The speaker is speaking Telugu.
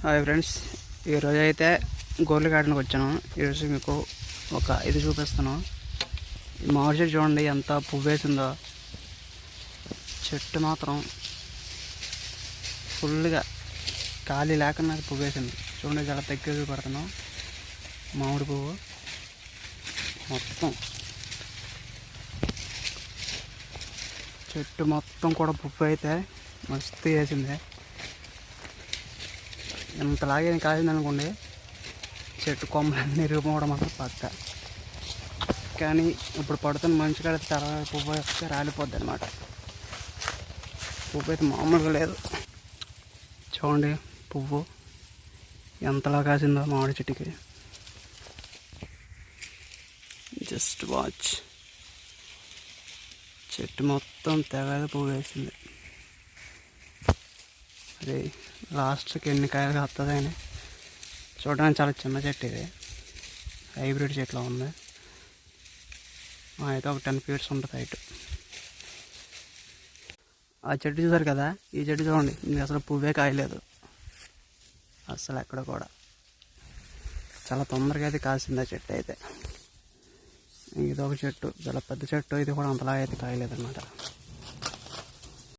హాయ్ ఫ్రెండ్స్, ఈరోజు అయితే గోర్ల గార్డెన్కి వచ్చాను. ఈరోజు మీకు ఒక ఇది చూపిస్తాను. ఈ మామిడి చెట్టు చూడండి ఎంత పువ్వు వేసిందో. చెట్టు మాత్రం ఫుల్గా ఖాళీ లేకుండా పువ్వు వేసింది. చూడండి చాలా దగ్గర చూపెడతాను. మామిడి పువ్వు మొత్తం చెట్టు మొత్తం కూడా పువ్వు అయితే మస్తు వేసింది. ఇంతలాగే కాసింది అనుకోండి, చెట్టు కొమ్మలన్నీ ఇరిగిపోవడం మాత్రం పక్క. కానీ ఇప్పుడు పడుతున్న మంచి కాడ తర్వాత పువ్వు వస్తే రాలిపోద్ది అనమాట. పువ్వు అయితే మామూలుగా లేదు. చూడండి పువ్వు ఎంతలా కాసిందో మామిడి చెట్టుకి. జస్ట్ వాచ్, చెట్టు మొత్తం తెగ పువ్వు వేసింది. అది లాస్ట్కి ఎన్ని కాయలు వస్తుందని చూడడానికి చాలా చిన్న చెట్టు. ఇది హైబ్రిడ్ చెట్లు ఉంది. అయితే ఒక 10 feet ఉంటుంది హైట్. ఆ చెట్టు చూసారు కదా, ఈ చెట్టు చూడండి, ఇది అసలు పువ్వే కాయలేదు అసలు ఎక్కడ కూడా. చాలా తొందరగా అయితే కాసింది ఆ చెట్టు అయితే. ఇది ఒక చెట్టు చాలా పెద్ద చెట్టు, ఇది కూడా అంతలా అయితే కాయలేదు అన్నమాట.